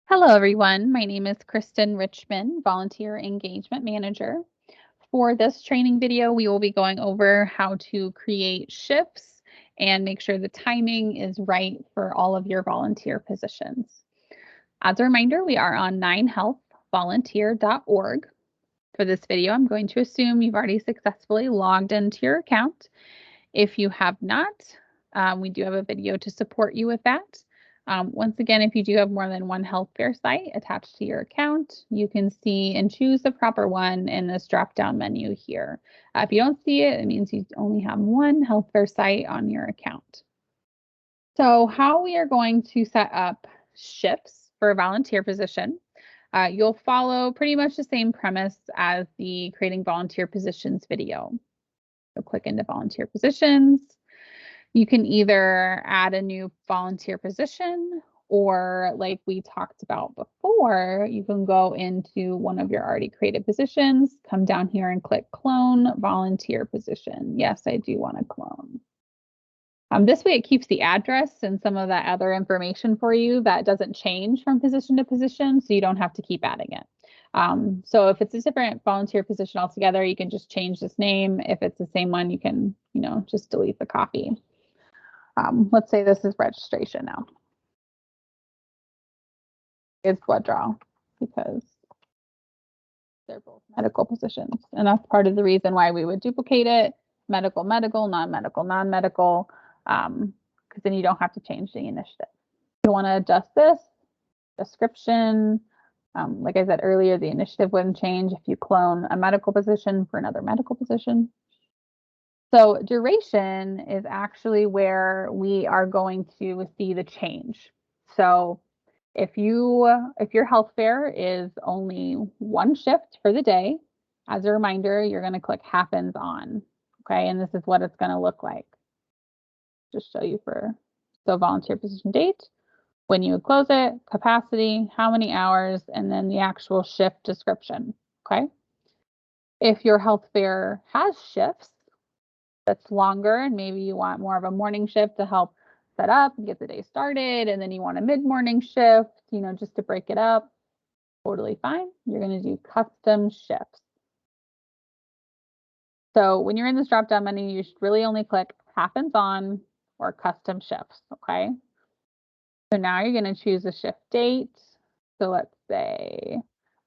Hello, everyone. My name is Kristen Richmond, Volunteer Engagement Manager. For this training video, we will be going over how to create shifts and make sure the timing is right for all of your volunteer positions. As a reminder, we are on 9healthvolunteer.org. For this video, I'm going to assume you've already successfully logged into your account. If you have not, we do have a video to support you with that. Once again, if you do have more than one health fair site attached to your account, you can see and choose the proper one in this drop-down menu here. If you don't see it, it means you only have one health fair site on your account. So how we are going to set up shifts for a volunteer position, you'll follow pretty much the same premise as the Creating Volunteer Positions video. So click into volunteer positions. You can either add a new volunteer position, or like we talked about before, you can go into one of your already created positions, come down here and click clone volunteer position. Yes, I do want to clone. This way it keeps the address and some of that other information for you that doesn't change from position to position, so you don't have to keep adding it. So if it's a different volunteer position altogether, you can just change this name. If it's the same one, you can, just delete the copy. Let's say this is registration now. It's blood draw because they're both medical positions. And that's part of the reason why we would duplicate it. Medical, medical, non-medical, non-medical, because then you don't have to change the initiative. If you want to adjust this description, like I said earlier, the initiative wouldn't change if you clone a medical position for another medical position. So duration is actually where we are going to see the change. So if your health fair is only one shift for the day, as a reminder, you're going to click happens on. Okay, and this is what it's going to look like. Just show you so volunteer position date, when you would close it, capacity, how many hours, and then the actual shift description. Okay. If your health fair has shifts that's longer, and maybe you want more of a morning shift to help set up and get the day started, and then you want a mid-morning shift, just to break it up, totally fine. You're going to do custom shifts. So when you're in this drop-down menu, you should really only click happens on or custom shifts, okay? So now you're going to choose a shift date. So let's say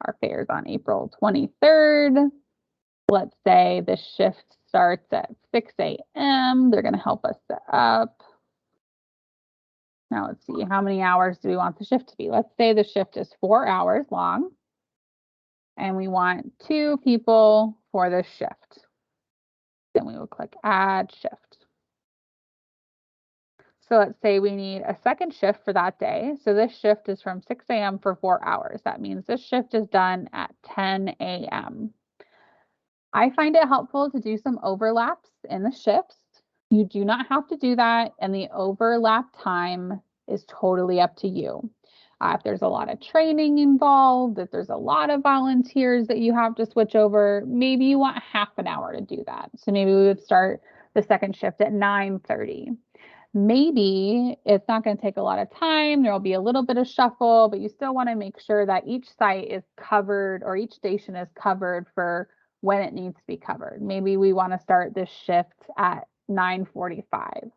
our fair is on April 23rd. Let's say the shift starts at 6 a.m. They're going to help us set up. Now let's see, how many hours do we want the shift to be? Let's say the shift is 4 hours long, and we want 2 people for this shift. Then we will click add shift. So let's say we need a second shift for that day. So this shift is from 6 a.m. for 4 hours. That means this shift is done at 10 a.m. I find it helpful to do some overlaps in the shifts. You do not have to do that, and the overlap time is totally up to you. If there's a lot of training involved, if there's a lot of volunteers that you have to switch over, maybe you want half an hour to do that. So maybe we would start the second shift at 9:30. Maybe it's not going to take a lot of time. There'll be a little bit of shuffle, but you still want to make sure that each site is covered, or each station is covered for when it needs to be covered. Maybe we want to start this shift at 9:45.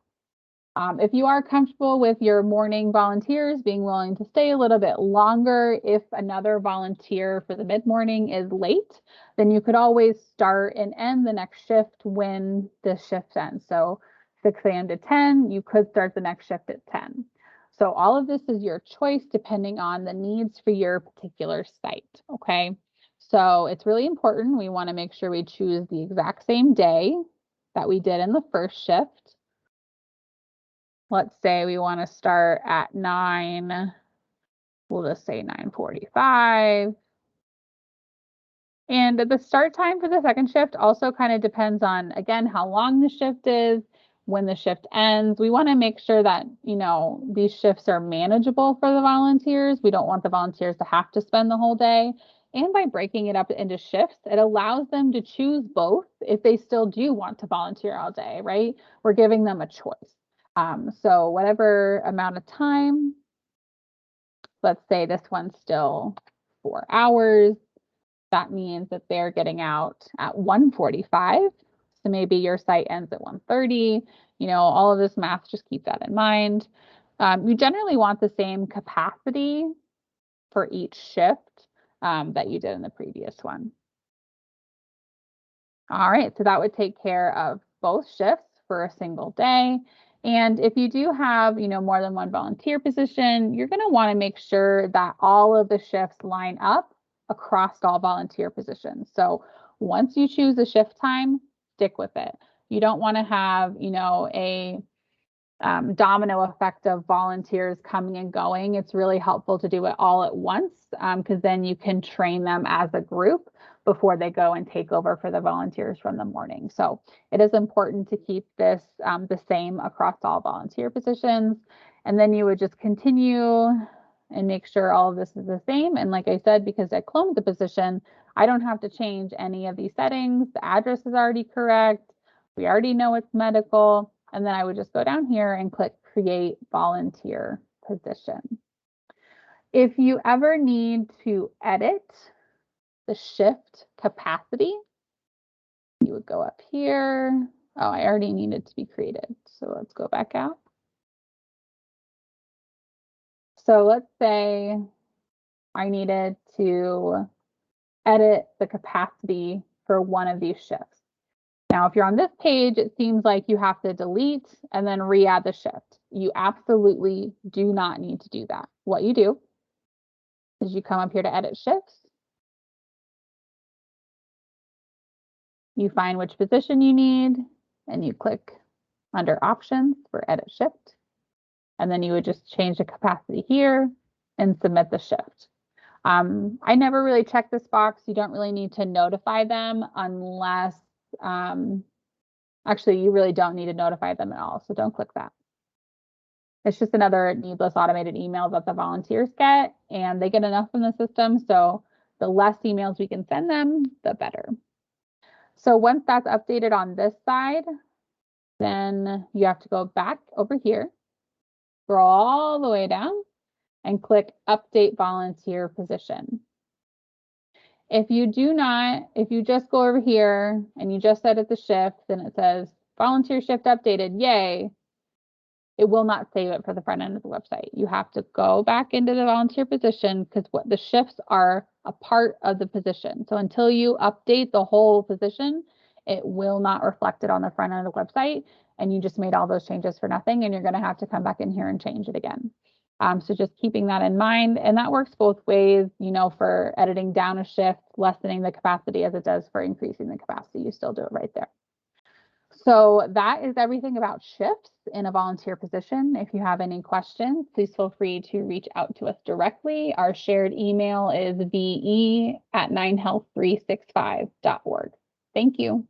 If you are comfortable with your morning volunteers being willing to stay a little bit longer, if another volunteer for the mid-morning is late, then you could always start and end the next shift when the shift ends. So 6 a.m. to 10, you could start the next shift at 10. So all of this is your choice depending on the needs for your particular site, okay? So it's really important. We want to make sure we choose the exact same day that we did in the first shift. Let's say we want to start at 9, we'll just say 9:45. And the start time for the second shift also kind of depends on, again, how long the shift is, when the shift ends. We want to make sure that, these shifts are manageable for the volunteers. We don't want the volunteers to have to spend the whole day. And by breaking it up into shifts, it allows them to choose both if they still do want to volunteer all day, right? We're giving them a choice. So whatever amount of time let's say this one's still 4 hours. That means that they're getting out at 1:45. So maybe your site ends at 1:30. You know, all of this math, just keep that in mind. You generally want the same capacity for each shift that you did in the previous one. All right, so that would take care of both shifts for a single day. And if you do have, you know, more than one volunteer position, you're going to want to make sure that all of the shifts line up across all volunteer positions. So once you choose a shift time, stick with it. You don't want to have, you know, a domino effect of volunteers coming and going. It's really helpful to do it all at once because then you can train them as a group before they go and take over for the volunteers from the morning. So it is important to keep this the same across all volunteer positions. And then you would just continue and make sure all of this is the same. And like I said, because I cloned the position, I don't have to change any of these settings. The address is already correct. We already know it's medical. And then I would just go down here and click create volunteer position. If you ever need to edit the shift capacity, you would go up here. Oh, I already needed to be created. So let's go back out. So let's say I needed to edit the capacity for one of these shifts. Now, if you're on this page, it seems like you have to delete and then re-add the shift. You absolutely do not need to do that. What you do is you come up here to edit shifts. You find which position you need and you click under options for edit shift. And then you would just change the capacity here and submit the shift. I never really check this box. You don't really need to notify them unless actually, you really don't need to notify them at all, so don't click that. It's just another needless automated email that the volunteers get, and they get enough from the system, so the less emails we can send them, the better. So once that's updated on this side, then you have to go back over here, scroll all the way down, and click Update Volunteer Position. If you just go over here and you just edit the shift and it says volunteer shift updated, yay, it will not save it for the front end of the website. You have to go back into the volunteer position because what the shifts are a part of the position. So until you update the whole position, it will not reflect it on the front end of the website. And you just made all those changes for nothing. And you're going to have to come back in here and change it again. So just keeping that in mind, and that works both ways, you know, for editing down a shift, lessening the capacity as it does for increasing the capacity. You still do it right there. So that is everything about shifts in a volunteer position. If you have any questions, please feel free to reach out to us directly. Our shared email is ve@9health365.org. Thank you.